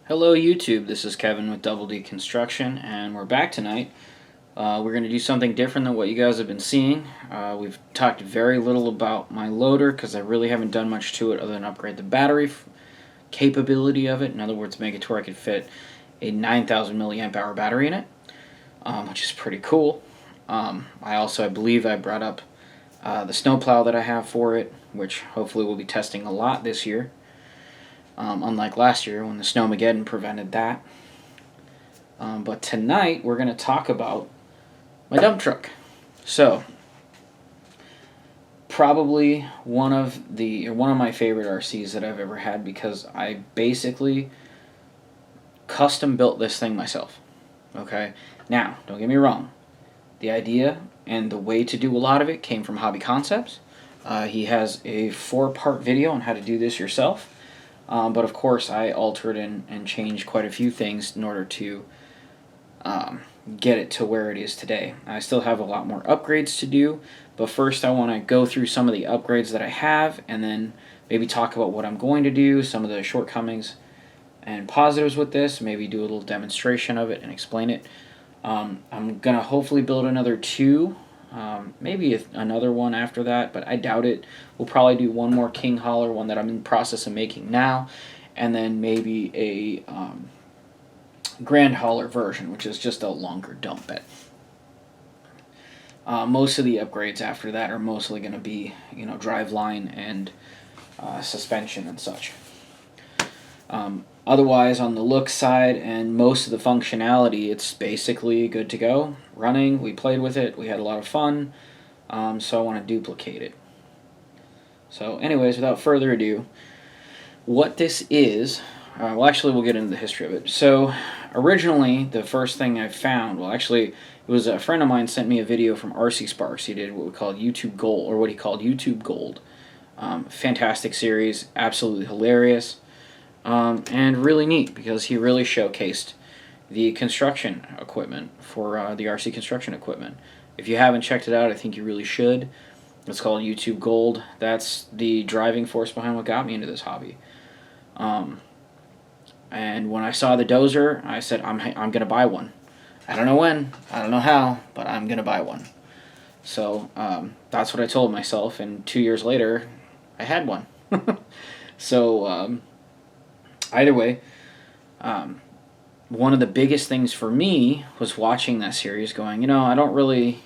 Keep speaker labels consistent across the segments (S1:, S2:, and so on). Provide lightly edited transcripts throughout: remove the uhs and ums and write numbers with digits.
S1: Hello YouTube, this is Kevin with Double D Construction, and we're back tonight. We're going to do something different than what you guys have been seeing. We've talked very little about my loader because I really haven't done much to it other than upgrade the battery capability of it. In other words, make it to where I could fit a 9,000 milliamp hour battery in it, which is pretty cool. I believe I brought up the snowplow that I have for it, which hopefully we'll be testing a lot this year. Unlike last year when the Snowmageddon prevented that. But tonight we're going to talk about my dump truck. So, probably one of my favorite RCs that I've ever had because I basically custom built this thing myself. Okay? Now, don't get me wrong. The idea and the way to do a lot of it came from Hobby Concepts. He has a 4-part video on how to do this yourself. But of course, I altered and changed quite a few things in order to get it to where it is today. I still have a lot more upgrades to do, but first I want to go through some of the upgrades that I have and then maybe talk about what I'm going to do, some of the shortcomings and positives with this, maybe do a little demonstration of it and explain it. I'm going to hopefully build another 2. Maybe another one after that, but I doubt it. We'll probably do one more King Hauler, one that I'm in the process of making now, and then maybe a Grand Hauler version, which is just a longer dump bed. Most of the upgrades after that are mostly going to be, driveline and suspension and such. Otherwise, on the look side and most of the functionality, it's basically good to go. Running, we played with it, we had a lot of fun, so I want to duplicate it. So anyways, without further ado, what this is, we'll get into the history of it. So originally, the first thing I found, it was a friend of mine sent me a video from RC Sparks. He did what we called YouTube Gold, or what he called YouTube Gold. Fantastic series, absolutely hilarious. And really neat because he really showcased the construction equipment for the RC construction equipment. If you haven't checked it out, I think you really should. It's called YouTube Gold. That's the driving force behind what got me into this hobby. And when I saw the dozer, I said, I'm going to buy one. I don't know when, I don't know how, but I'm going to buy one. So that's what I told myself, and 2 years later, I had one. So either way, one of the biggest things for me was watching that series going, I don't really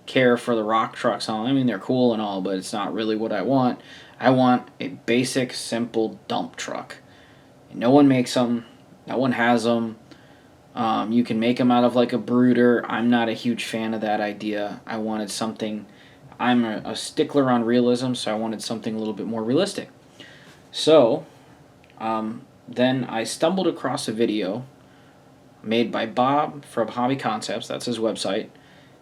S1: care for the rock trucks. I mean, they're cool and all, but it's not really what I want. I want a basic, simple dump truck. No one makes them. No one has them. You can make them out of like a brooder. I'm not a huge fan of that idea. I wanted something. I'm a stickler on realism, so I wanted something a little bit more realistic. So, then I stumbled across a video made by Bob from Hobby Concepts. That's his website.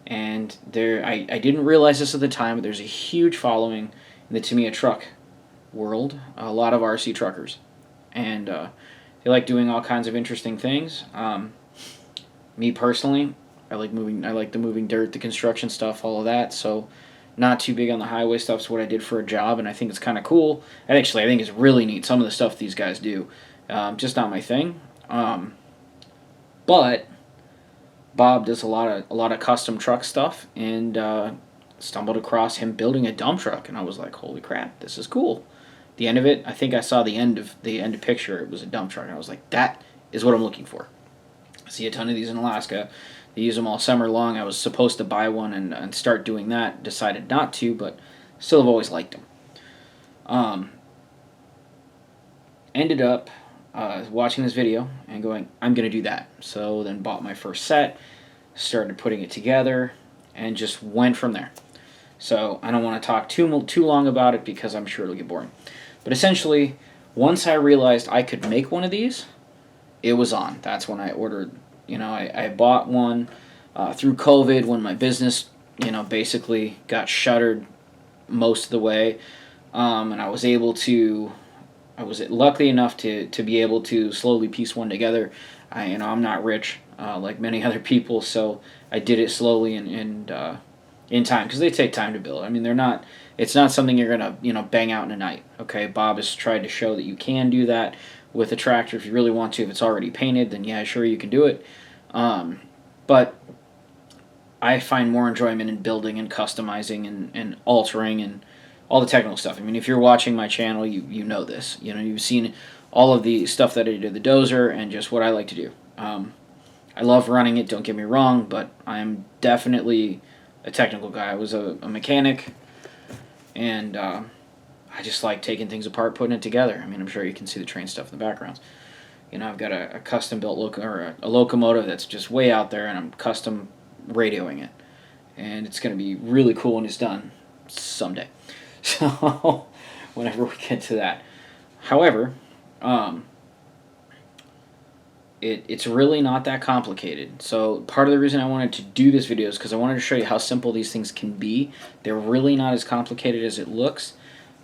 S1: And I didn't realize this at the time, but there's a huge following in the Tamiya truck world. A lot of RC truckers. And they like doing all kinds of interesting things. Me personally, I like the moving dirt, the construction stuff, all of that. So not too big on the highway stuff. It's what I did for a job, and I think it's kind of cool. And actually, I think it's really neat, some of the stuff these guys do. Just not my thing. But Bob does a lot of custom truck stuff, and stumbled across him building a dump truck, and I was like, holy crap, this is cool. The end of it, I think I saw the end of picture, it was a dump truck, and I was like, that is what I'm looking for. I see a ton of these in Alaska. They use them all summer long. I was supposed to buy one and start doing that. Decided not to, but still have always liked them. Ended up watching this video and going, I'm going to do that. So then bought my first set, started putting it together, and just went from there. So I don't want to talk too long about it because I'm sure it'll get boring. But essentially, once I realized I could make one of these, it was on. That's when I ordered. I bought one through COVID when my business, basically got shuttered most of the way. And I was lucky enough to be able to slowly piece one together. I'm not rich like many other people, so I did it slowly and in time, because they take time to build. I mean, it's not something you're gonna bang out in a night. Okay, Bob has tried to show that you can do that with a tractor if you really want to. If it's already painted, then yeah, sure, you can do it. But I find more enjoyment in building and customizing and altering and all the technical stuff. I mean, if you're watching my channel, you know this. You know, you've seen all of the stuff that I do, the dozer, and just what I like to do. I love running it, don't get me wrong, but I'm definitely a technical guy. I was a mechanic, and I just like taking things apart, putting it together. I mean, I'm sure you can see the train stuff in the backgrounds. You know, I've got a custom-built a locomotive that's just way out there, and I'm custom radioing it. And it's going to be really cool when it's done someday. So, whenever we get to that. However, it's really not that complicated. So part of the reason I wanted to do this video is because I wanted to show you how simple these things can be. They're really not as complicated as it looks.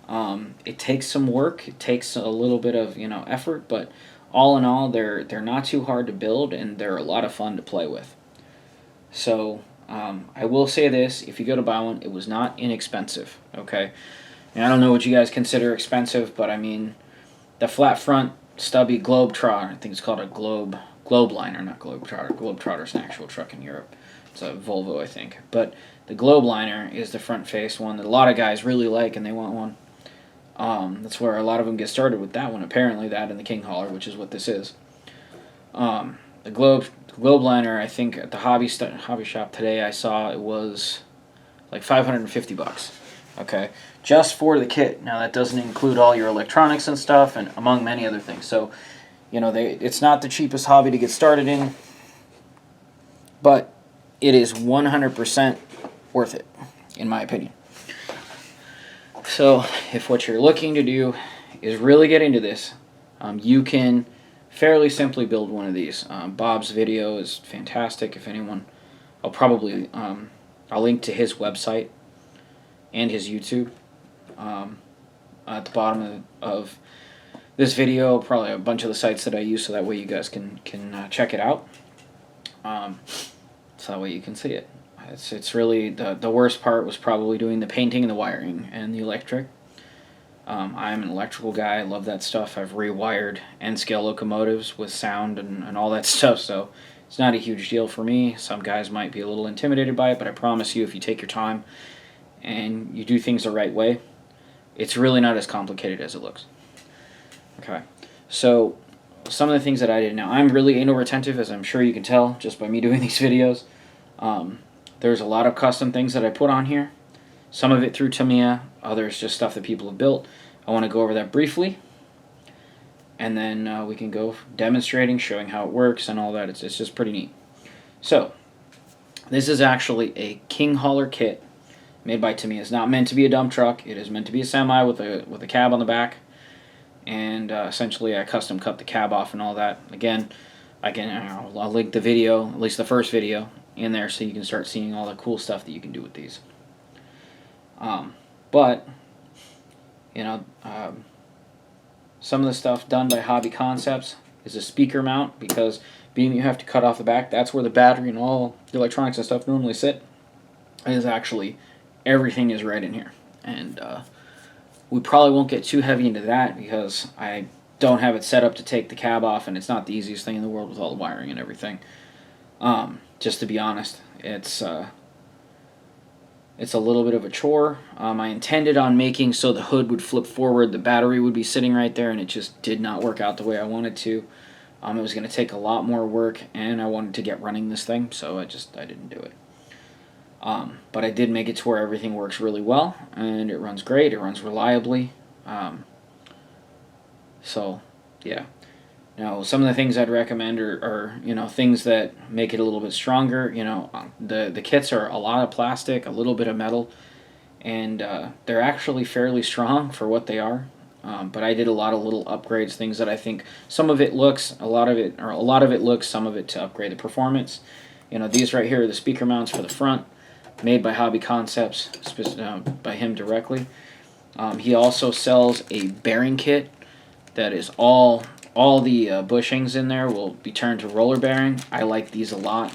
S1: It takes some work. It takes a little bit of effort, but all in all, they're not too hard to build, and they're a lot of fun to play with. So I will say this: if you go to buy one, it was not inexpensive. Okay, and I don't know what you guys consider expensive, but I mean, the flat front stubby Globetrotter, I think it's called a Globeliner, not Globetrotter. Globetrotter's an actual truck in Europe. It's a Volvo, I think. But the Globeliner is the front face one that a lot of guys really like, and they want one. That's where a lot of them get started with that one, apparently, that and the King Hauler, which is what this is. The Globeliner, I think at the hobby shop today, I saw it was like $550. Okay, just for the kit. Now that doesn't include all your electronics and stuff, and among many other things. So, it's not the cheapest hobby to get started in, but it is 100% worth it, in my opinion. So, if what you're looking to do is really get into this, you can fairly simply build one of these. Bob's video is fantastic. If anyone, I'll link to his website and his YouTube at the bottom of this video, probably a bunch of the sites that I use, so that way you guys can check it out. So that way you can see it. It's really the worst part was probably doing the painting and the wiring and the electric. I'm an electrical guy. I love that stuff. I've rewired N-scale locomotives with sound and all that stuff, so it's not a huge deal for me. Some guys might be a little intimidated by it, but I promise you, if you take your time and you do things the right way, it's really not as complicated as it looks. Okay, so some of the things that I did. Now, I'm really anal retentive, as I'm sure you can tell just by me doing these videos. There's a lot of custom things that I put on here. Some of it through Tamiya, others just stuff that people have built. I want to go over that briefly, and then we can go demonstrating, showing how it works and all that. It's just pretty neat. So, this is actually a King Hauler kit made by Tamiya. It's not meant to be a dump truck. It is meant to be a semi with a cab on the back, and essentially I custom cut the cab off and all that. Again, I'll link the video, at least the first video, in there so you can start seeing all the cool stuff that you can do with these. But some of the stuff done by Hobby Concepts is a speaker mount, because being you have to cut off the back, that's where the battery and all the electronics and stuff normally sit. It is actually, everything is right in here. And we probably won't get too heavy into that because I don't have it set up to take the cab off, and it's not the easiest thing in the world with all the wiring and everything. Just to be honest, it's a little bit of a chore. I intended on making so the hood would flip forward, the battery would be sitting right there, and it just did not work out the way I wanted to. It was going to take a lot more work, and I wanted to get running this thing, so I didn't do it. But I did make it to where everything works really well, and it runs great, it runs reliably. So, yeah. Now, some of the things I'd recommend are things that make it a little bit stronger. The kits are a lot of plastic, a little bit of metal, and they're actually fairly strong for what they are. But I did a lot of little upgrades, things that I think some of it looks, a lot of it looks, some of it to upgrade the performance. These right here are the speaker mounts for the front, made by Hobby Concepts, by him directly. He also sells a bearing kit that is all the bushings in there will be turned to roller bearing. I like these a lot.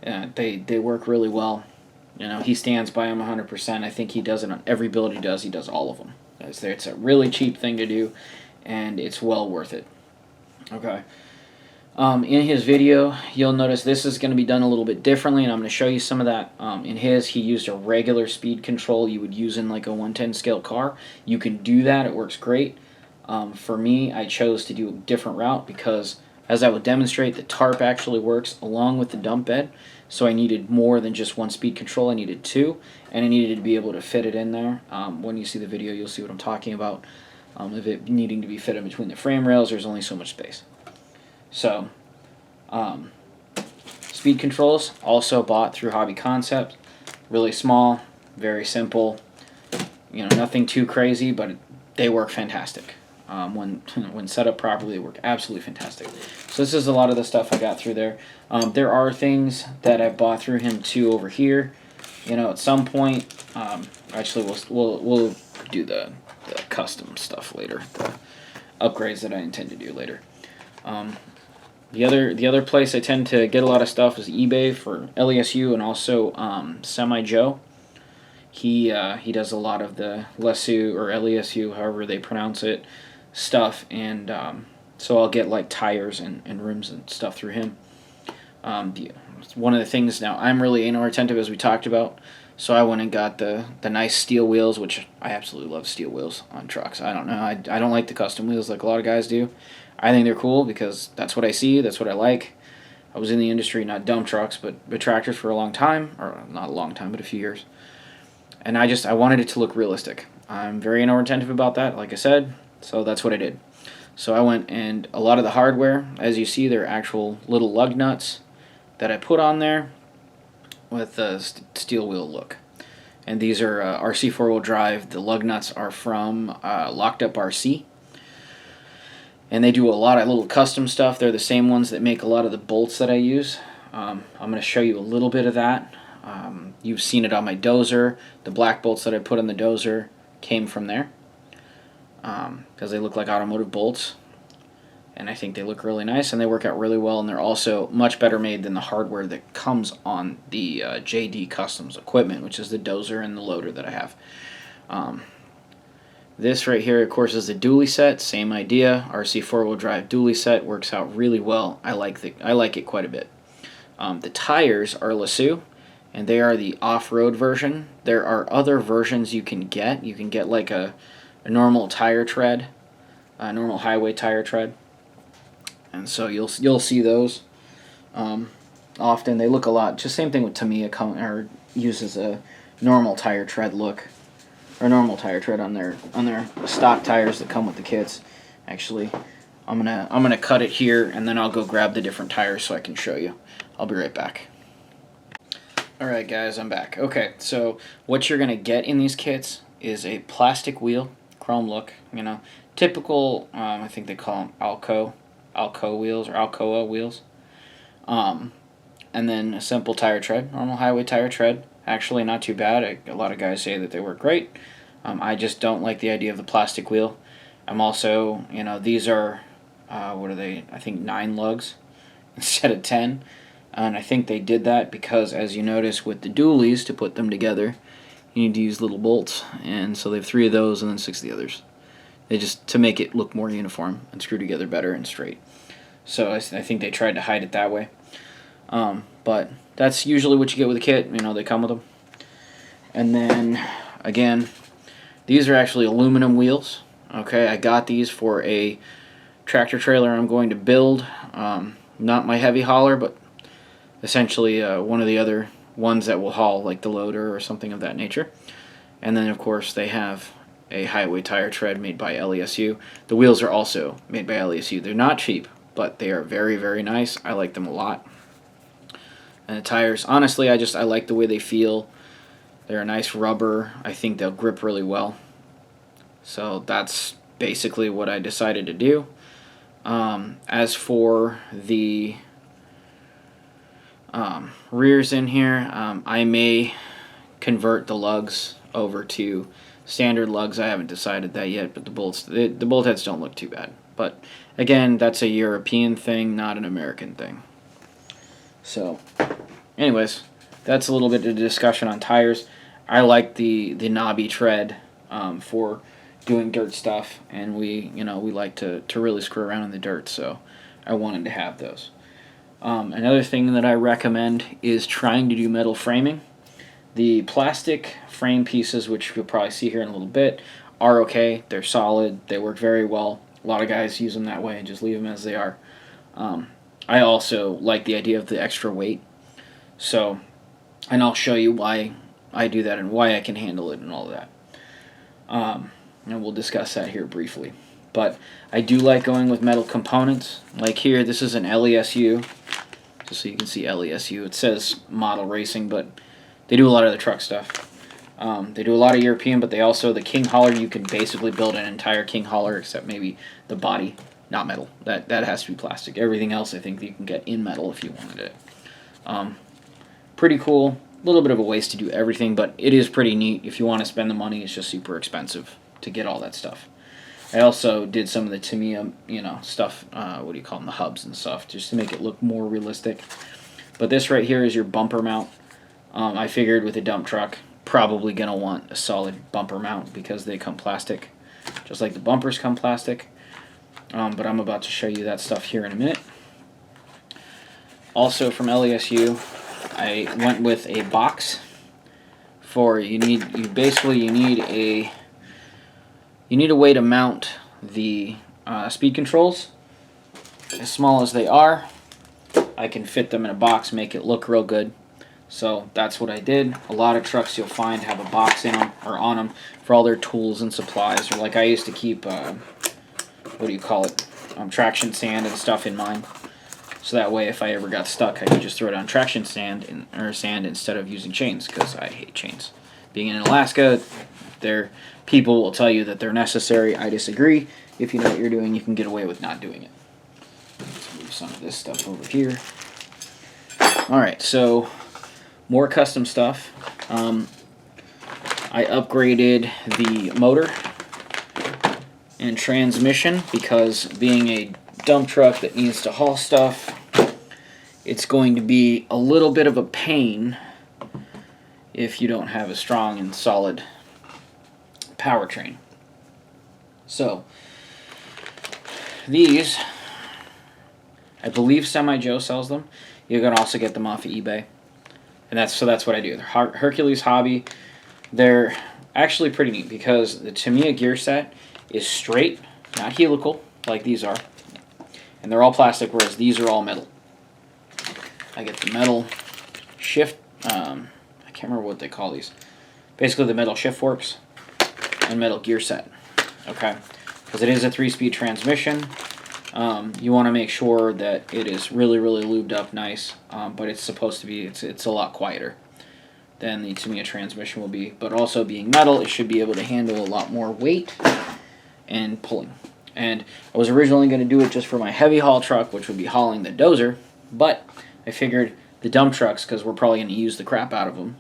S1: They work really well. He stands by them 100%. I think he does it on every build he does. He does all of them. It's a really cheap thing to do, and it's well worth it. Okay. In his video, you'll notice this is going to be done a little bit differently, and I'm going to show you some of that. In his, he used a regular speed control you would use in like a 110 scale car. You can do that. It works great. For me, I chose to do a different route because, as I would demonstrate, the tarp actually works along with the dump bed. So I needed more than just one speed control. I needed two, and I needed to be able to fit it in there. When you see the video, you'll see what I'm talking about. Of it needing to be fit in between the frame rails, there's only so much space. So, speed controls also bought through Hobby Concept. Really small, very simple. You know, nothing too crazy, but they work fantastic. When set up properly, they work absolutely fantastic. So this is a lot of the stuff I got through there. There are things that I bought through him too over here. You know, at some point, actually we'll do the custom stuff later, the upgrades that I intend to do later. The other place I tend to get a lot of stuff is eBay for LESU and also Semi Joe. He does a lot of the LESU or LESU, however they pronounce it, stuff, and so I'll get like tires and rims and stuff through him. One of the things now, I'm really anal retentive, as we talked about, so I went and got the nice steel wheels, which I absolutely love steel wheels on trucks. I don't know, I don't like the custom wheels like a lot of guys do. I think they're cool because that's what I see, that's what I like. I was in the industry, not dump trucks, but tractors for a long time, or not a long time, but a few years. And I wanted it to look realistic. I'm very inattentive about that, like I said, so that's what I did. So I went, and a lot of the hardware, as you see, they're actual little lug nuts that I put on there with a steel wheel look. And these are RC four-wheel drive. The lug nuts are from Locked Up RC. And they do a lot of little custom stuff. They're the same ones that make a lot of the bolts that I use. I'm going to show you a little bit of that. You've seen it on my dozer. The black bolts that I put on the dozer came from there because they look like automotive bolts. And I think they look really nice, and they work out really well, and they're also much better made than the hardware that comes on the JD Customs equipment, which is the dozer and the loader that I have. This right here, of course, is the dually set. Same idea. RC four-wheel drive dually set works out really well. I like it quite a bit. The tires are LeSueur, and they are the off-road version. There are other versions you can get. You can get like a normal tire tread, a normal highway tire tread, and so you'll see those. Often they look a lot. Just same thing with Tamiya uses a normal tire tread look. Or normal tire tread on their stock tires that come with the kits. Actually, I'm gonna cut it here, and then I'll go grab the different tires so I can show you. I'll be right back. Alright guys, I'm back. Okay, so what you're gonna get in these kits is a plastic wheel, chrome look, you know, typical, I think they call them Alco wheels or Alcoa wheels. And then a simple tire tread, normal highway tire tread. Actually, not too bad. A lot of guys say that they work great. I just don't like the idea of the plastic wheel. I'm also, you know, these are, what are they? I think 9 lugs instead of 10. And I think they did that because, as you notice with the dualies, to put them together, you need to use little bolts. And so they have 3 of those and then 6 of the others. They just, to make it look more uniform and screw together better and straight. So I think they tried to hide it that way. But that's usually what you get with a kit. You know, they come with them. And then, again, these are actually aluminum wheels. Okay, I got these for a tractor trailer I'm going to build. Not my heavy hauler, but essentially one of the other ones that will haul, like the loader or something of that nature. And then, of course, they have a highway tire tread made by LESU. The wheels are also made by LESU. They're not cheap, but they are very, very nice. I like them a lot. And the tires, honestly, I like the way they feel. They're a nice rubber. I think they'll grip really well. So that's basically what I decided to do. As for the rears in here, I may convert the lugs over to standard lugs. I haven't decided that yet, but the bolt heads don't look too bad. But again, that's a European thing, not an American thing. So, anyways, that's a little bit of discussion on tires. I like the knobby tread for doing dirt stuff, and we like to really screw around in the dirt, so I wanted to have those. Another thing that I recommend is trying to do metal framing. The plastic frame pieces, which you'll probably see here in a little bit, are okay. They're solid. They work very well. A lot of guys use them that way and just leave them as they are. I also like the idea of the extra weight. So, and I'll show you why I do that and why I can handle it and all of that. And we'll discuss that here briefly. But I do like going with metal components. Like here, this is an LESU. Just so you can see LESU. It says model racing, but they do a lot of the truck stuff. They do a lot of European, but they also, the King Hauler, you can basically build an entire King Hauler except maybe the body, not metal. That has to be plastic. Everything else I think you can get in metal if you wanted it. Pretty cool. A little bit of a waste to do everything, but it is pretty neat. If you want to spend the money, it's just super expensive to get all that stuff. I also did some of the Tamiya, stuff, what do you call them, the hubs and stuff, just to make it look more realistic. But this right here is your bumper mount. I figured with a dump truck, probably going to want a solid bumper mount because they come plastic, just like the bumpers come plastic. But I'm about to show you that stuff here in a minute. Also from LESU, I went with a box for, you need a way to mount the speed controls. As small as they are, I can fit them in a box, make it look real good. So that's what I did. A lot of trucks you'll find have a box in them or on them for all their tools and supplies. Or like I used to keep, traction sand and stuff in mine. So that way, if I ever got stuck, I could just throw it on traction sand sand instead of using chains, because I hate chains. Being in Alaska, people will tell you that they're necessary. I disagree. If you know what you're doing, you can get away with not doing it. Let's move some of this stuff over here. Alright, so more custom stuff. I upgraded the motor and transmission because being a dump truck that needs to haul stuff, it's going to be a little bit of a pain if you don't have a strong and solid powertrain. So these, I believe Semi Joe sells them. You can also get them off of eBay, and that's what I do. They're Hercules Hobby. They're actually pretty neat because the Tamiya gear set is straight, not helical like these are, and they're all plastic, whereas these are all metal. I get the metal shift. I can't remember what they call these. Basically, the metal shift forks and metal gear set. Okay, because it is a 3-speed transmission. You want to make sure that it is really, really lubed up nice, but it's supposed to be, it's a lot quieter than the Tamiya transmission will be. But also being metal, it should be able to handle a lot more weight and pulling. And I was originally going to do it just for my heavy haul truck, which would be hauling the dozer, but I figured the dump trucks, because we're probably going to use the crap out of them,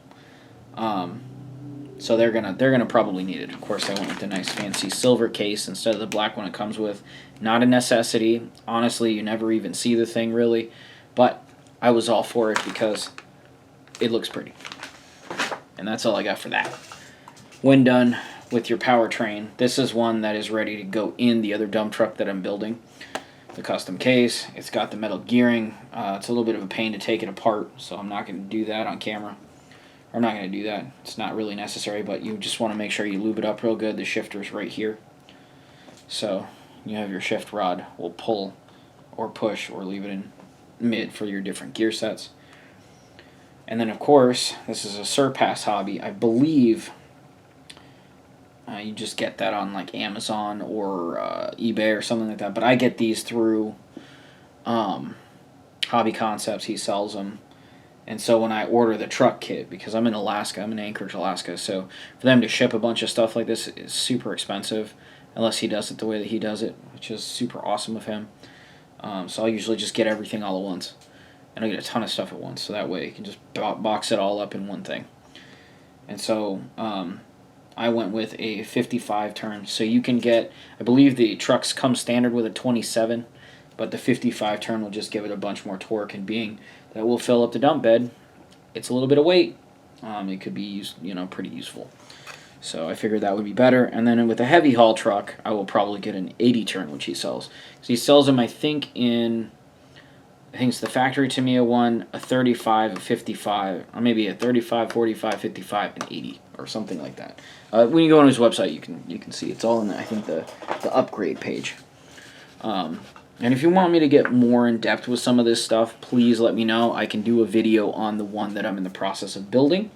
S1: so they're gonna probably need it. Of course, I went with the nice fancy silver case instead of the black one it comes with. Not a necessity. Honestly, you never even see the thing really, but I was all for it because it looks pretty. And that's all I got for that. When done with your powertrain, this is one that is ready to go in the other dump truck that I'm building. The custom case. It's got the metal gearing. It's a little bit of a pain to take it apart, so I'm not going to do that on camera. I'm not going to do that. It's not really necessary, but you just want to make sure you lube it up real good. The shifter's right here. So you have your shift rod. Will pull or push or leave it in mid for your different gear sets. And then, of course, this is a Surpass Hobby. I believe you just get that on like Amazon or eBay or something like that. But I get these through Hobby Concepts. He sells them. And so when I order the truck kit, because I'm in Alaska, I'm in Anchorage, Alaska, so for them to ship a bunch of stuff like this is super expensive, unless he does it the way that he does it, which is super awesome of him. So I'll usually just get everything all at once. And I'll get a ton of stuff at once, so that way you can just box it all up in one thing. And so I went with a 55 turn. So you can get, I believe the trucks come standard with a 27, but the 55 turn will just give it a bunch more torque, and being that will fill up the dump bed, it's a little bit of weight. It could be used, pretty useful. So I figured that would be better. And then with a heavy haul truck, I will probably get an 80 turn, which he sells. So he sells them, I think it's the factory Tamiya one, a 35, a 55, or maybe a 35, 45, 55, and 80, or something like that. When you go on his website, you can see it's all in I think the upgrade page. And if you want me to get more in depth with some of this stuff, please let me know. I can do a video on the one that I'm in the process of building.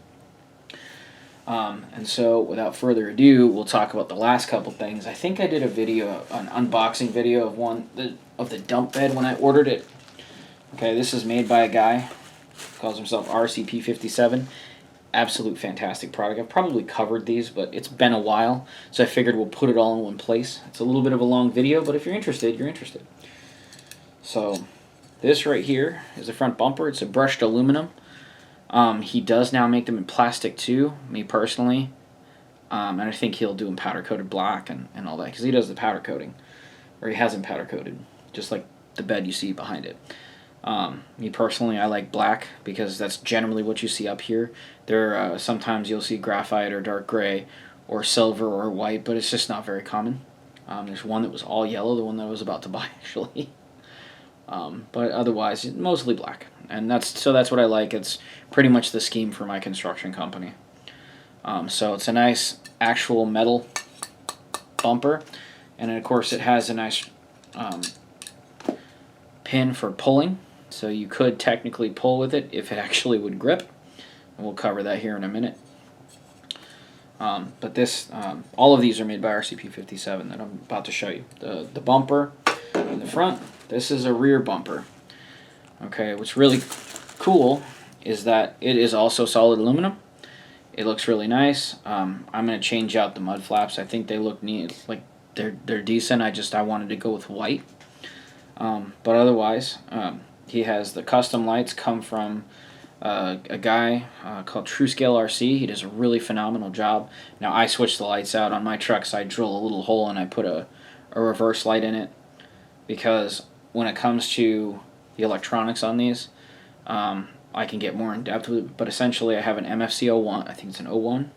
S1: And so, without further ado, we'll talk about the last couple things. I think I did a video, an unboxing video of the dump bed when I ordered it. Okay, this is made by a guy, calls himself RCP57. Absolute fantastic product. I've probably covered these, but it's been a while, so I figured we'll put it all in one place. It's a little bit of a long video, but if you're interested, you're interested. So, this right here is the front bumper. It's a brushed aluminum. He does now make them in plastic too, me personally. And I think he'll do them powder coated black and all that, because he does the powder coating. Or he has them powder coated, just like the bed you see behind it. Me personally, I like black because that's generally what you see up here. Sometimes you'll see graphite or dark gray or silver or white, but it's just not very common. There's one that was all yellow, the one that I was about to buy actually. But otherwise, mostly black. And that's what I like. It's pretty much the scheme for my construction company. So it's a nice actual metal bumper. And of course it has a nice pin for pulling. So you could technically pull with it if it actually would grip. And we'll cover that here in a minute. But all of these are made by RCP57 that I'm about to show you. The bumper in the front. This is a rear bumper. Okay, what's really cool is that it is also solid aluminum. It looks really nice. I'm going to change out the mud flaps. I think they look neat. Like they're decent. I wanted to go with white. But otherwise, he has the custom lights come from a guy called TrueScale RC. He does a really phenomenal job. Now I switch the lights out on my trucks. I drill a little hole and I put a reverse light in it, because when it comes to the electronics on these, I can get more in depth with it. But essentially I have an MFC 01. I think it's an 01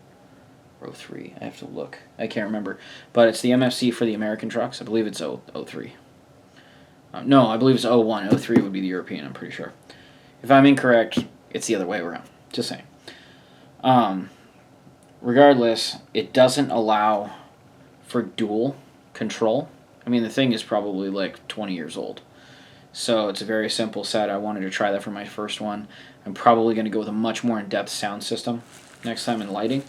S1: or 03. I have to look. I can't remember. But it's the MFC for the American trucks. I believe it's 03. No, I believe it's 01. 03 would be the European, I'm pretty sure. If I'm incorrect, it's the other way around. Just saying. Regardless, it doesn't allow for dual control. I mean, the thing is probably like 20 years old. So it's a very simple set. I wanted to try that for my first one. I'm probably going to go with a much more in-depth sound system next time in lighting.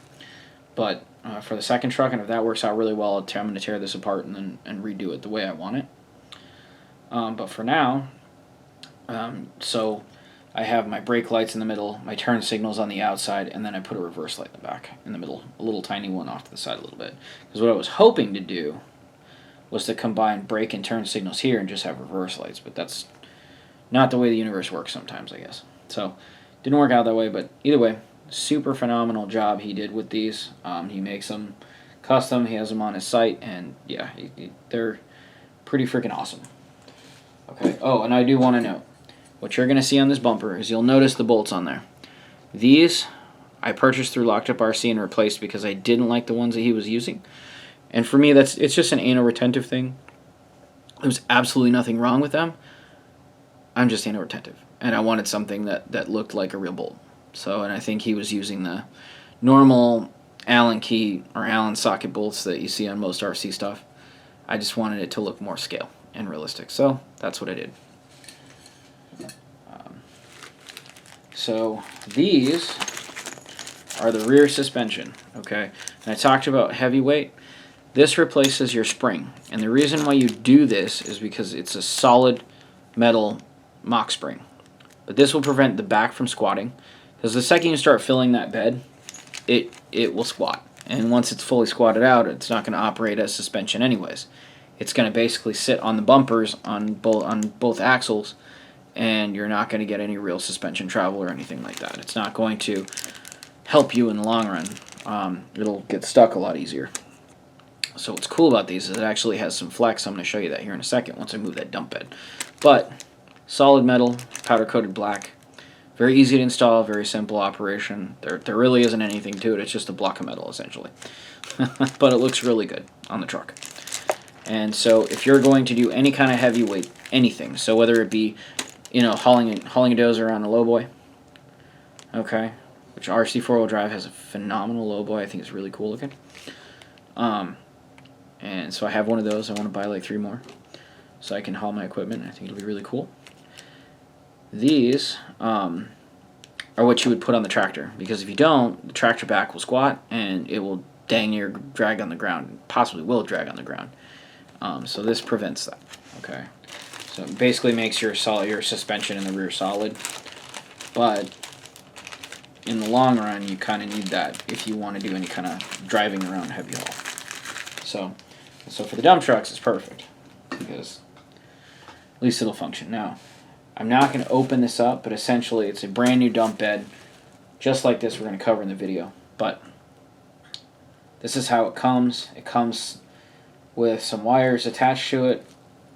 S1: But for the second truck, and if that works out really well, I'm going to tear this apart and redo it the way I want it. But for now, so I have my brake lights in the middle, my turn signals on the outside, and then I put a reverse light in the back, in the middle, a little tiny one off to the side a little bit. Because what I was hoping to do was to combine brake and turn signals here and just have reverse lights, but that's not the way the universe works sometimes, I guess. So, didn't work out that way, but either way, super phenomenal job he did with these. He makes them custom, he has them on his site, and yeah, they're pretty freaking awesome. Okay, oh, and I do want to note, what you're going to see on this bumper is you'll notice the bolts on there. These I purchased through Locked Up RC and replaced because I didn't like the ones that he was using. And for me, it's just an anal retentive thing. There's absolutely nothing wrong with them. I'm just anal retentive. And I wanted something that looked like a real bolt. So, and I think he was using the normal Allen key or Allen socket bolts that you see on most RC stuff. I just wanted it to look more scale and realistic. So, that's what I did. So, these are the rear suspension. Okay? And I talked about heavyweight. This replaces your spring, and the reason why you do this is because it's a solid metal mock spring. But this will prevent the back from squatting, because the second you start filling that bed, it will squat. And once it's fully squatted out, it's not going to operate as suspension anyways. It's going to basically sit on the bumpers on both axles, and you're not going to get any real suspension travel or anything like that. It's not going to help you in the long run. It'll get stuck a lot easier. So what's cool about these is it actually has some flex. I'm going to show you that here in a second once I move that dump bed. But solid metal, powder coated black, Very easy to install, very simple operation. There really isn't anything to it. It's just a block of metal, essentially. But it looks really good on the truck. And so if you're going to do any kind of heavyweight, anything, so whether it be, hauling a dozer on a lowboy, okay, which RC 4-wheel drive has a phenomenal lowboy. I think it's really cool looking. And so I have one of those. I want to buy like 3 more so I can haul my equipment. I think it'll be really cool. These are what you would put on the tractor, because if you don't, the tractor back will squat and it will dang near drag on the ground, possibly will drag on the ground. So this prevents that. Okay, so it basically makes your suspension in the rear solid, but in the long run, you kind of need that if you want to do any kind of driving around heavy haul. So for the dump trucks, it's perfect because at least it'll function. Now, I'm not going to open this up, but essentially it's a brand new dump bed, just like this we're going to cover in the video. But this is how it comes. It comes with some wires attached to it.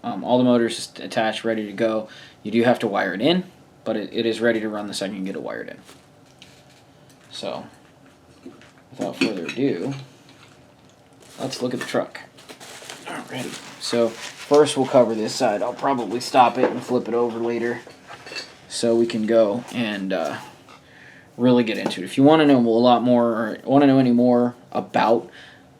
S1: All the motors is attached, ready to go. You do have to wire it in, but it is ready to run the second you get it wired in. So, without further ado, let's look at the truck. Alrighty. So, first we'll cover this side. I'll probably stop it and flip it over later so we can go and really get into it. If you want to know a lot more, or want to know any more about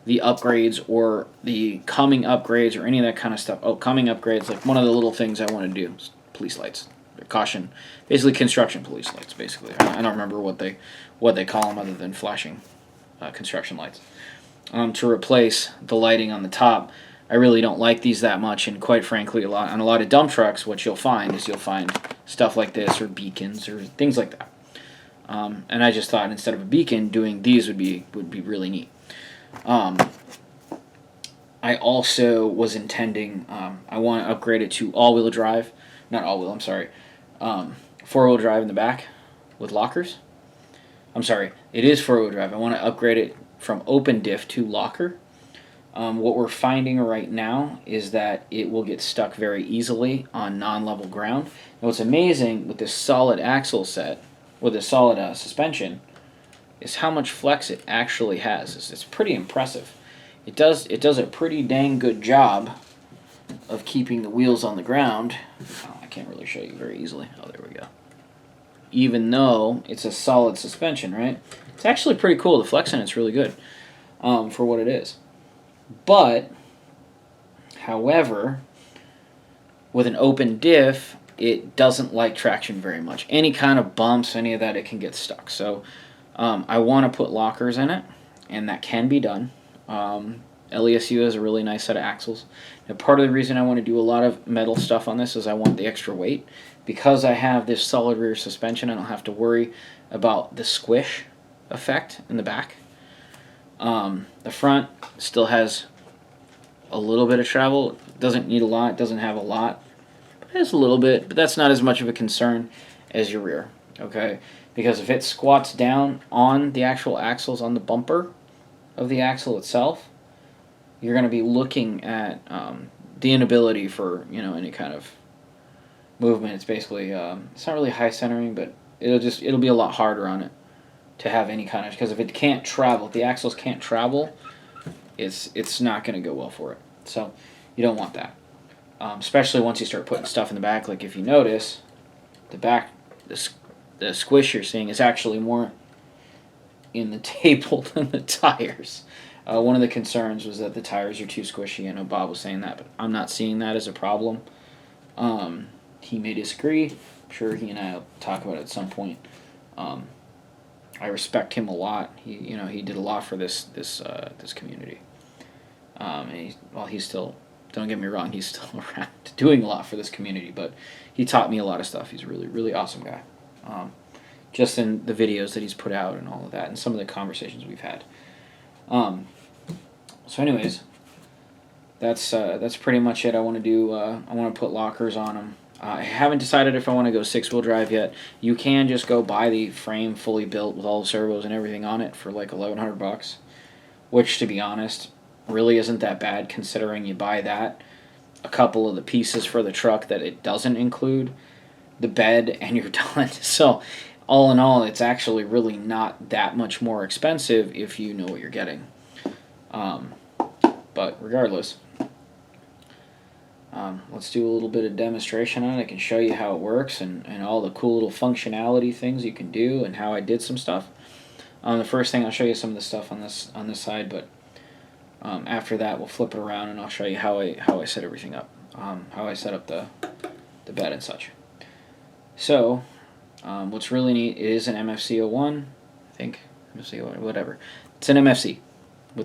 S1: the upgrades or the coming upgrades or any of that kind of stuff. Oh, coming upgrades, like one of the little things I want to do is police lights. Caution, basically construction police lights, basically. I don't remember what they call them other than flashing construction lights. To replace the lighting on the top. I really don't like these that much, and quite frankly, on a lot of dump trucks, what you'll find stuff like this, or beacons, or things like that. And I just thought instead of a beacon, doing these would be really neat. I also was intending, I want to upgrade it to all-wheel drive, not all-wheel, I'm sorry, 4-wheel drive in the back with lockers. I'm sorry, it is 4-wheel drive. I want to upgrade it from open diff to locker. What we're finding right now is that it will get stuck very easily on non-level ground. And what's amazing with this solid axle set, with a solid suspension, is how much flex it actually has. It's pretty impressive. It does a pretty dang good job of keeping the wheels on the ground. Oh, I can't really show you very easily. Oh, there we go. Even though it's a solid suspension, right? It's actually pretty cool. The flex in it's really good for what it is. But, however, with an open diff, it doesn't like traction very much. Any kind of bumps, any of that, it can get stuck. So I want to put lockers in it, and that can be done. LESU has a really nice set of axles. Now, part of the reason I want to do a lot of metal stuff on this is I want the extra weight. Because I have this solid rear suspension, I don't have to worry about the squish effect in the back. The front still has a little bit of travel. It doesn't need a lot. It doesn't have a lot. But it has a little bit, but that's not as much of a concern as your rear. Okay? Because if it squats down on the actual axles, on the bumper of the axle itself, you're going to be looking at the inability for any kind of movement. It's basically it's not really high centering, but it'll be a lot harder on it to have any kind of, because if it can't travel, if the axles can't travel, it's not going to go well for it. So you don't want that, especially once you start putting stuff in the back. Like if you notice, the back, the squish you're seeing is actually more in the table than the tires. One of the concerns was that the tires are too squishy. I know Bob was saying that, but I'm not seeing that as a problem. He may disagree. I'm sure he and I will talk about it at some point. I respect him a lot. He did a lot for this community. And he's still, don't get me wrong, he's still around doing a lot for this community, but he taught me a lot of stuff. He's a really, really awesome guy. Just in the videos that he's put out and all of that, and some of the conversations we've had. So anyways, that's pretty much it. I want to do, I want to put lockers on them. I haven't decided if I want to go 6-wheel drive yet. You can just go buy the frame fully built with all the servos and everything on it for like $1,100, which, to be honest, really isn't that bad considering you buy that, a couple of the pieces for the truck that it doesn't include, the bed, and you're done. So all in all, it's actually really not that much more expensive if you know what you're getting. But regardless, let's do a little bit of demonstration on it. I can show you how it works and all the cool little functionality things you can do and how I did some stuff. The first thing, I'll show you some of the stuff on this side, but after that we'll flip it around and I'll show you how I set everything up, how I set up the bed and such. So what's really neat is an MFC01, I think, MFC01, whatever. It's an MFC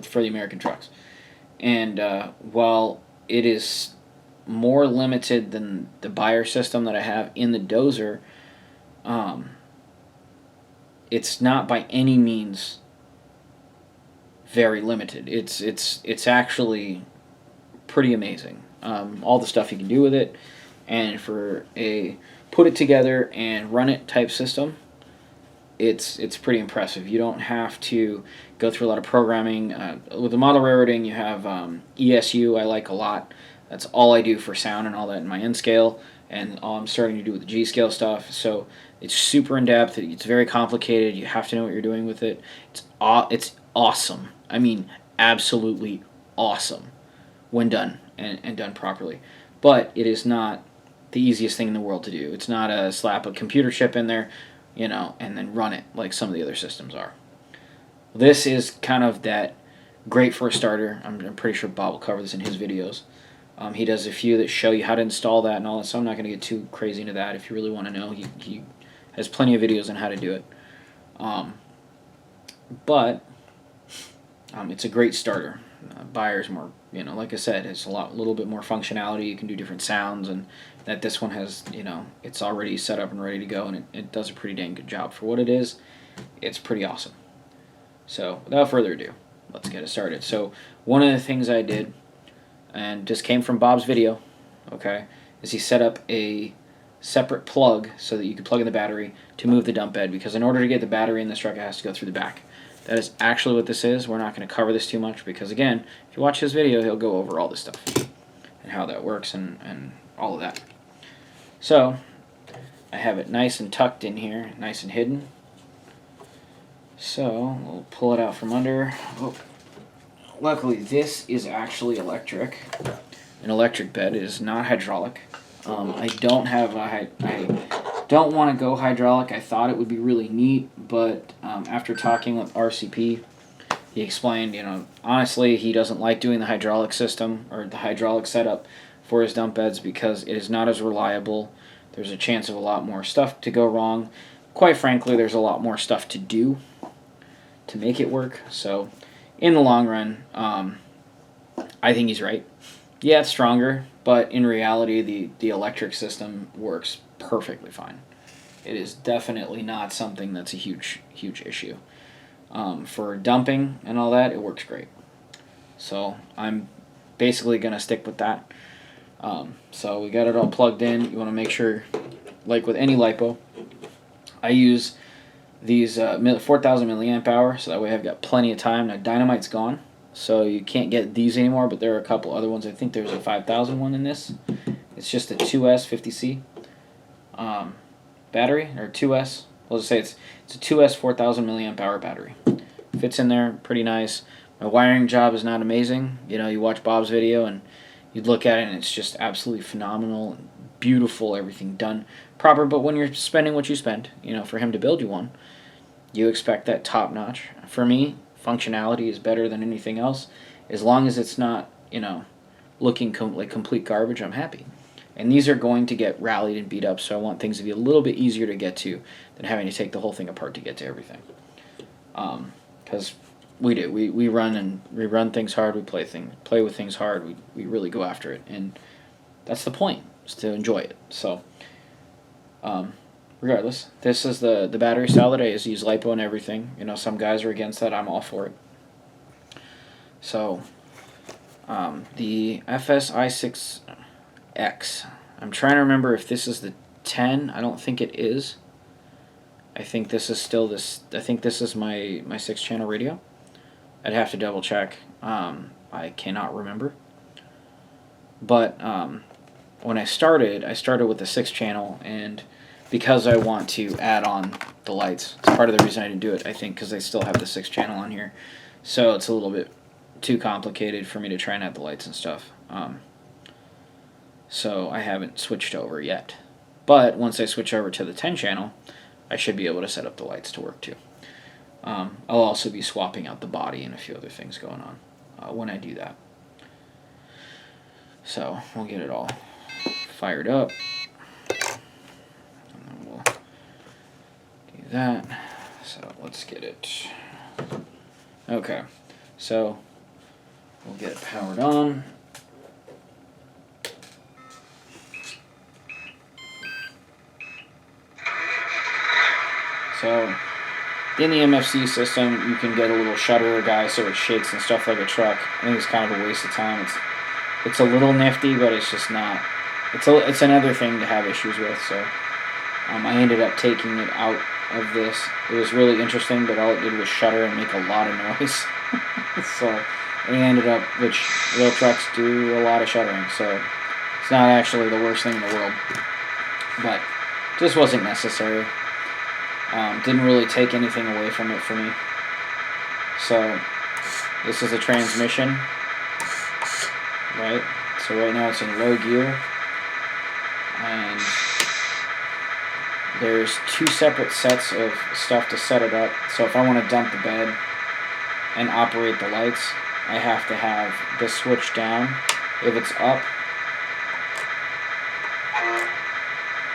S1: for the American trucks. And while it is more limited than the Bayer system that I have in the Dozer, it's not by any means very limited. It's actually pretty amazing. All the stuff you can do with it, and for a put it together and run it type system, it's pretty impressive. You don't have to go through a lot of programming. With the model railroading, you have ESU. I like a lot. That's all I do for sound and all that in my N scale, and all I'm starting to do with the G scale stuff. So it's super in depth. It's very complicated. You have to know what you're doing with it. It's awesome. I mean, absolutely awesome when done and done properly. But it is not the easiest thing in the world to do. It's not a slap a computer chip in there, and then run it like some of the other systems are. This is kind of that great for a starter. I'm pretty sure Bob will cover this in his videos. He does a few that show you how to install that and all that, so I'm not going to get too crazy into that. If you really want to know, he has plenty of videos on how to do it. But it's a great starter. Bayer's more, like I said, it's a little bit more functionality. You can do different sounds, and that this one has, it's already set up and ready to go, and it does a pretty dang good job. For what it is, it's pretty awesome. So without further ado, let's get it started. So one of the things I did, and just came from Bob's video, okay, is he set up a separate plug so that you can plug in the battery to move the dump bed, because in order to get the battery in this truck, it has to go through the back. That is actually what this is. We're not going to cover this too much because, again, if you watch his video, he'll go over all this stuff and how that works and all of that. So I have it nice and tucked in here, nice and hidden. So we'll pull it out from under. Oh. Luckily, this is actually electric. An electric bed. It is not hydraulic. I don't have I don't want to go hydraulic. I thought it would be really neat, but after talking with RCP, he explained, honestly, he doesn't like doing the hydraulic system or the hydraulic setup for his dump beds because it is not as reliable. There's a chance of a lot more stuff to go wrong. Quite frankly, there's a lot more stuff to do to make it work. So in the long run, I think he's right. Yeah, it's stronger, but in reality, the electric system works perfectly fine. It is definitely not something that's a huge issue. For dumping and all that, it works great. So I'm basically going to stick with that. So we got it all plugged in. You want to make sure, like with any LiPo, I use these 4,000 milliamp hour, so that way I've got plenty of time. Now Dynamite's gone, so you can't get these anymore, but there are a couple other ones. I think there's a 5,000 one in this. It's just a 2S 50C battery, or 2S. Let's say it's a 2S 4,000 milliamp hour battery. Fits in there pretty nice. My wiring job is not amazing. You watch Bob's video and you'd look at it and it's just absolutely phenomenal, beautiful, everything done proper. But when you're spending what you spend, for him to build you one, you expect that top notch. For me, functionality is better than anything else. As long as it's not, looking like complete garbage, I'm happy. And these are going to get rallied and beat up, so I want things to be a little bit easier to get to than having to take the whole thing apart to get to everything. Because we do. We run things hard. We play with things hard. We really go after it, and that's the point, is to enjoy it. So, regardless, this is the battery style that I use LiPo and everything. Some guys are against that. I'm all for it. So, the FSi6X. I'm trying to remember if this is the 10. I don't think it is. I think this is still this. I think this is my 6-channel radio. I'd have to double check. I cannot remember. But when I started with the 6-channel, and because I want to add on the lights. It's part of the reason I didn't do it, I think, because I still have the 6-channel on here. So it's a little bit too complicated for me to try and add the lights and stuff. So I haven't switched over yet. But once I switch over to the 10-channel, I should be able to set up the lights to work too. I'll also be swapping out the body and a few other things going on when I do that. So we'll get it all fired up. And then we'll do that. So let's get it. Okay, so we'll get it powered on. So in the MFC system, you can get a little shutter guy so it shakes and stuff like a truck. I think it's kind of a waste of time. It's a little nifty, but it's just not. It's another thing to have issues with. So I ended up taking it out of this. It was really interesting, but all it did was shutter and make a lot of noise. So it ended up, which real trucks do a lot of shuttering. So it's not actually the worst thing in the world, but just wasn't necessary. Didn't really take anything away from it for me. So this is a transmission, right? So right now it's in low gear, and there's 2 separate sets of stuff to set it up. So if I want to dump the bed and operate the lights, I have to have this switch down. If it's up,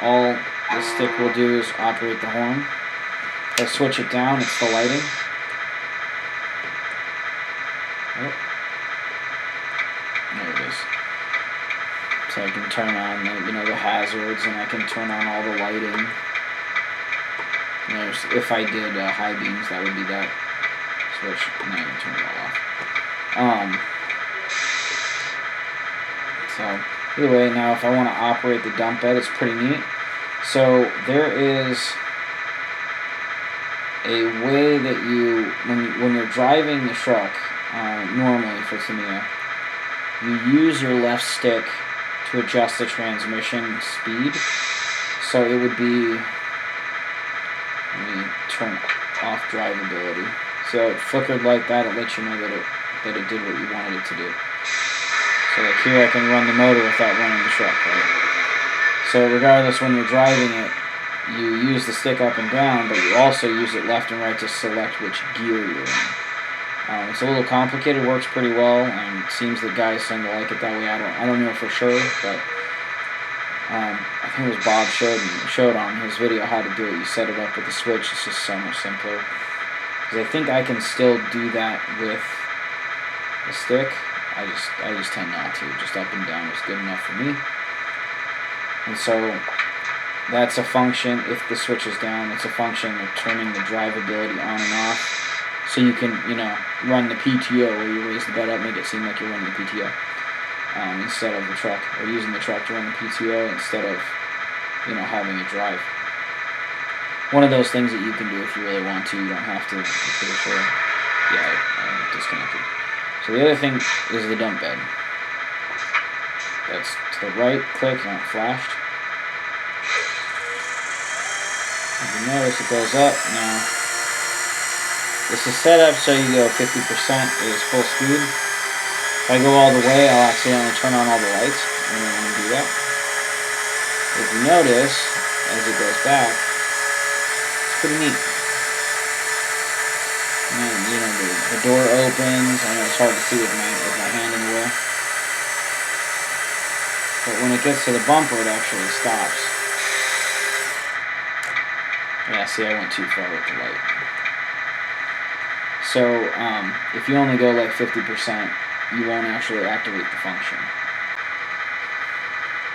S1: all the stick will do is operate the horn. If I switch it down, it's the lighting. Oh. There it is. So I can turn on the hazards, and I can turn on all the lighting. And if I did high beams, that would be that switch. And then I can turn it all off. So either way, now if I want to operate the dump bed, it's pretty neat. So there is a way that you, when you're driving the truck, normally for Tamiya, you use your left stick to adjust the transmission speed. So it would be, let me turn off drivability. So it flickered like that, it lets you know that it did what you wanted it to do. So like here I can run the motor without running the truck, right? So regardless, when you're driving it, you use the stick up and down, but you also use it left and right to select which gear you're in. It's a little complicated, works pretty well, and it seems that guys tend to like it that way. I don't know for sure, but I think it was Bob showed on his video how to do it. You set it up with the switch. It's just so much simpler. Because I think I can still do that with the stick. I just tend not to. Just up and down is good enough for me. And so that's a function. If the switch is down, it's a function of turning the drivability on and off. So you can, run the PTO where you raise the bed up, make it seem like you're running the PTO instead of the truck, or using the truck to run the PTO instead of, having it drive. One of those things that you can do if you really want to. You don't have to. I'm pretty sure. Yeah, I disconnected. So the other thing is the dump bed. That's to the right click and it flashed. As you notice, it goes up now. This is set up so you go 50% is full speed. If I go all the way, I'll accidentally turn on all the lights. I don't want to do that. If you notice, as it goes back, it's pretty neat. And, the door opens. I know it's hard to see with my hand in the way. But when it gets to the bumper, it actually stops. Yeah, see, I went too far with the light. So, if you only go like 50%, you won't actually activate the function.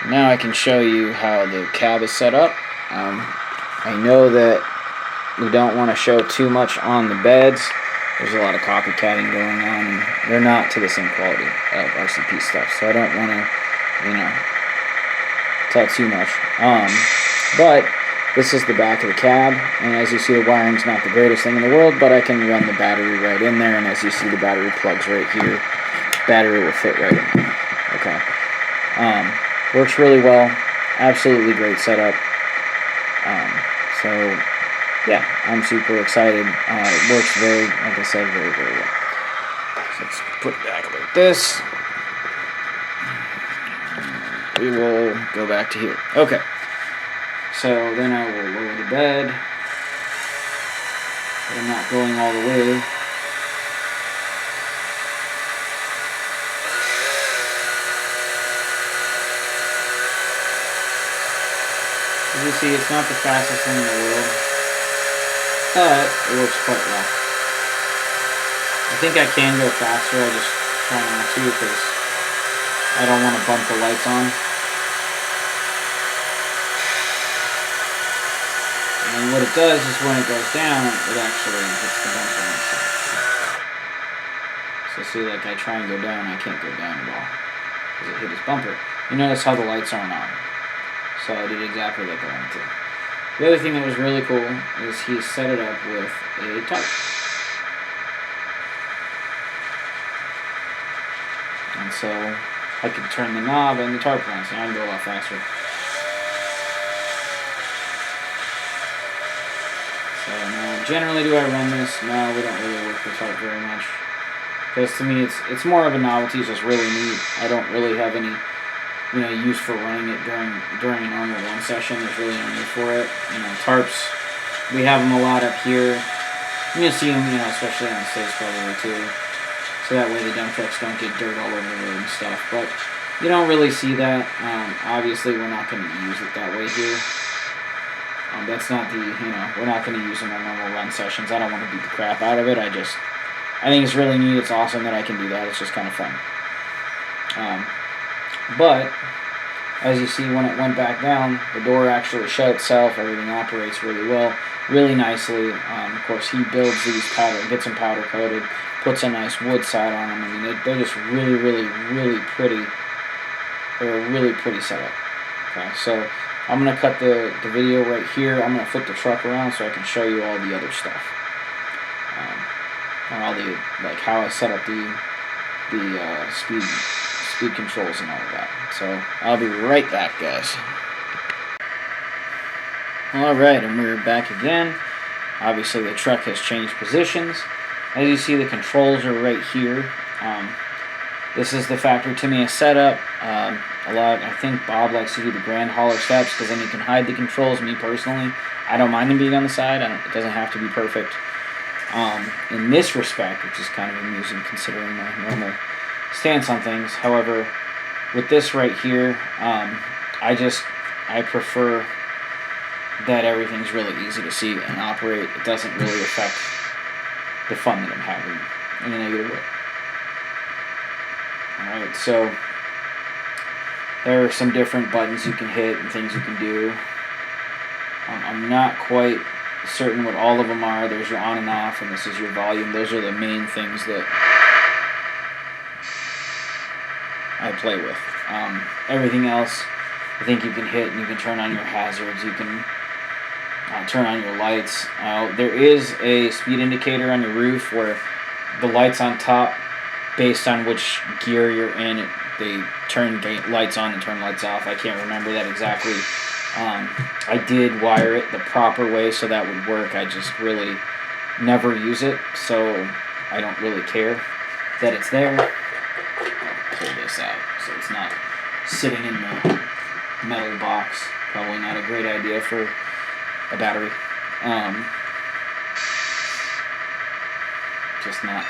S1: Now I can show you how the cab is set up. I know that we don't want to show too much on the beds. There's a lot of copycatting going on, and they're not to the same quality of RCP stuff, so I don't want to, tell too much. But this is the back of the cab, and as you see, the wiring's not the greatest thing in the world, but I can run the battery right in there, and as you see, the battery plugs right here. Battery will fit right in there. Okay. Works really well. Absolutely great setup. So yeah, I'm super excited. It works very, like I said, very, very well. So let's put it back like this. We will go back to here. Okay. So then I will lower the bed. But I'm not going all the way. As you see, it's not the fastest thing in the world, but it works quite well. I think I can go faster, I just try not to because I don't want to bump the lights on. And what it does is when it goes down, it actually hits the bumper on itself. So see, like I try and go down, I can't go down at all because it hit his bumper. You notice how the lights aren't on. So I did exactly like I wanted to. The other thing that was really cool is he set it up with a tarp. And so I could turn the knob and the tarp on, so I can go a lot faster. So now, generally do I run this? No, we don't really work the tarp very much. Because to me, it's more of a novelty, it's just really neat. I don't really have any use for running it during a normal run session. There's really no need for it. Tarps, we have them a lot up here. You're gonna see them, especially on the States probably too. So that way the dump trucks don't get dirt all over the road and stuff. But you don't really see that. Obviously, we're not going to use it that way here. That's not we're not going to use them on normal run sessions. I don't want to beat the crap out of it. I think it's really neat. It's awesome that I can do that. It's just kind of fun. But as you see, when it went back down, the door actually shut itself. Everything operates really well, really nicely. Of course, he builds these gets them powder coated, puts a nice wood side on them. I mean, they're just really, really, really pretty. They're a really pretty setup. Okay, so I'm gonna cut the video right here. I'm gonna flip the truck around so I can show you all the other stuff, or all the how I set up the speed controls and all of that. So I'll be right back, guys. Alright, and we're back again. Obviously the truck has changed positions. As you see, the controls are right here. This is the factory Tamiya setup. I think Bob likes to do the grand hauler steps because then you can hide the controls. Me personally, I don't mind them being on the side. It doesn't have to be perfect. In this respect, which is kind of amusing considering my normal stance on things. However, with this right here, I prefer that everything's really easy to see and operate. It doesn't really affect the fun that I'm having in a negative way. Alright, so there are some different buttons you can hit and things you can do. I'm not quite certain what all of them are. There's your on and off, and this is your volume. Those are the main things that I play with. Everything else, I think you can hit and you can turn on your hazards. You can turn on your lights. There is a speed indicator on your roof where the lights on top, based on which gear you're in, they turn lights on and turn lights off. I can't remember that exactly. I did wire it the proper way so that would work. I just really never use it, so I don't really care that it's there. I'll pull this out so it's not sitting in the metal box. Probably not a great idea for a battery. Just not,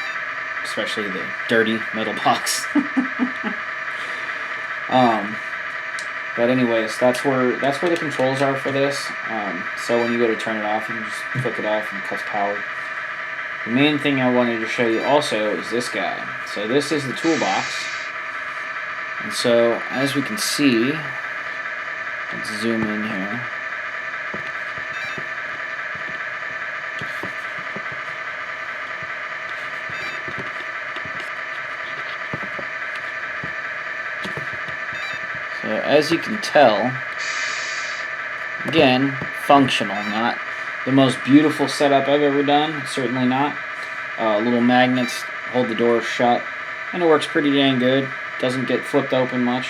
S1: especially the dirty metal box. But anyways, that's where the controls are for this. So when you go to turn it off, you can just click it off and it cuts power. The main thing I wanted to show you also is this guy. So this is the toolbox. And so as we can see, let's zoom in here. So as you can tell, again, functional, not the most beautiful setup I've ever done, certainly not. Little magnets hold the door shut, and it works pretty dang good. Doesn't get flipped open much.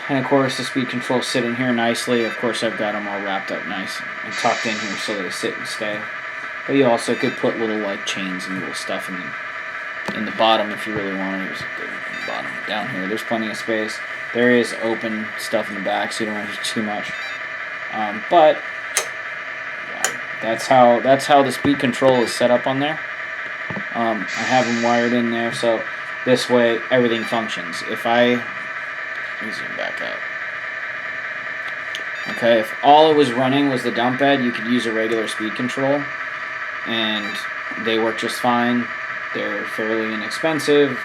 S1: And of course the speed control sitting here nicely. Of course I've got them all wrapped up nice and tucked in here so they sit and stay. But you also could put little like chains and little stuff in the bottom if you really want. Here's the bottom down here. There's plenty of space. There is open stuff in the back, so you don't want to do too much. But yeah, that's how the speed control is set up on there. I have them wired in there, so this way everything functions. Let me zoom back out. Okay, if all it was running was the dump bed, you could use a regular speed control, and they work just fine. They're fairly inexpensive.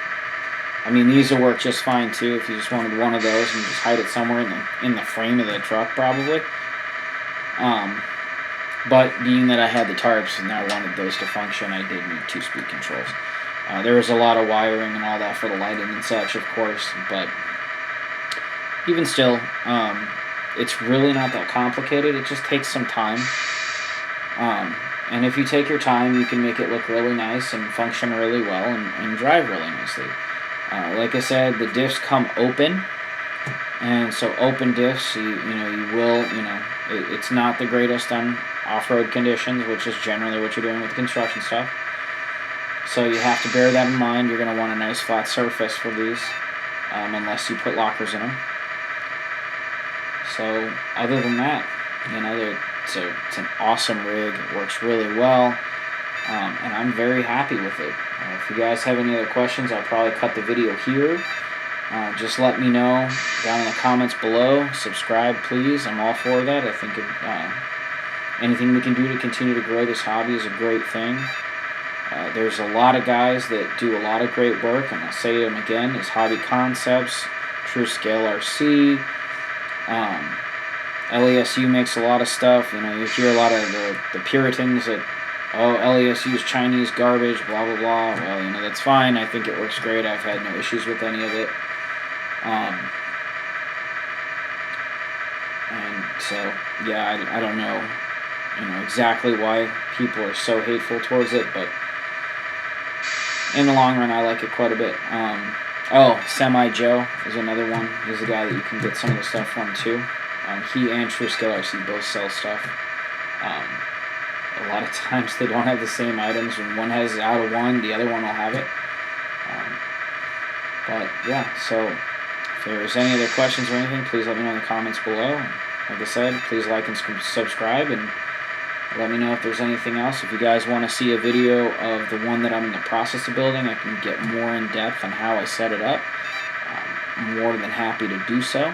S1: I mean, these will work just fine too if you just wanted one of those and just hide it somewhere in the frame of the truck, probably. But being that I had the tarps and I wanted those to function, I did need 2 speed controls. There was a lot of wiring and all that for the lighting and such, of course, but even still, it's really not that complicated. It just takes some time. And if you take your time, you can make it look really nice and function really well and drive really nicely. Like I said, the diffs come open, and so open diffs, it's not the greatest on off-road conditions, which is generally what you're doing with the construction stuff. So you have to bear that in mind. You're going to want a nice flat surface for these, unless you put lockers in them. So other than that, it's an awesome rig. It works really well, and I'm very happy with it. If you guys have any other questions, I'll probably cut the video here. Just let me know down in the comments below. Subscribe, please. I'm all for that. I think anything we can do to continue to grow this hobby is a great thing. There's a lot of guys that do a lot of great work, and I'll say them again, is Hobby Concepts, TrueScale RC, LASU makes a lot of stuff. You hear a lot of the Puritans that, LASU's Chinese garbage, blah, blah, blah. Well, that's fine. I think it works great. I've had no issues with any of it. And so, yeah, I don't know, exactly why people are so hateful towards it, but in the long run, I like it quite a bit. Semi Joe is another one. He's a guy that you can get some of the stuff from, too. He and TrueScale RC both sell stuff. A lot of times they don't have the same items. When one has out of one, the other one will have it. But yeah, so if there's any other questions or anything, please let me know in the comments below. Like I said, please like and subscribe, and let me know if there's anything else. If you guys want to see a video of the one that I'm in the process of building, I can get more in depth on how I set it up. I'm more than happy to do so.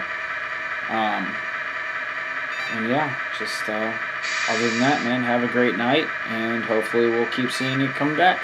S1: And yeah, just other than that, man, have a great night, and hopefully we'll keep seeing you come back.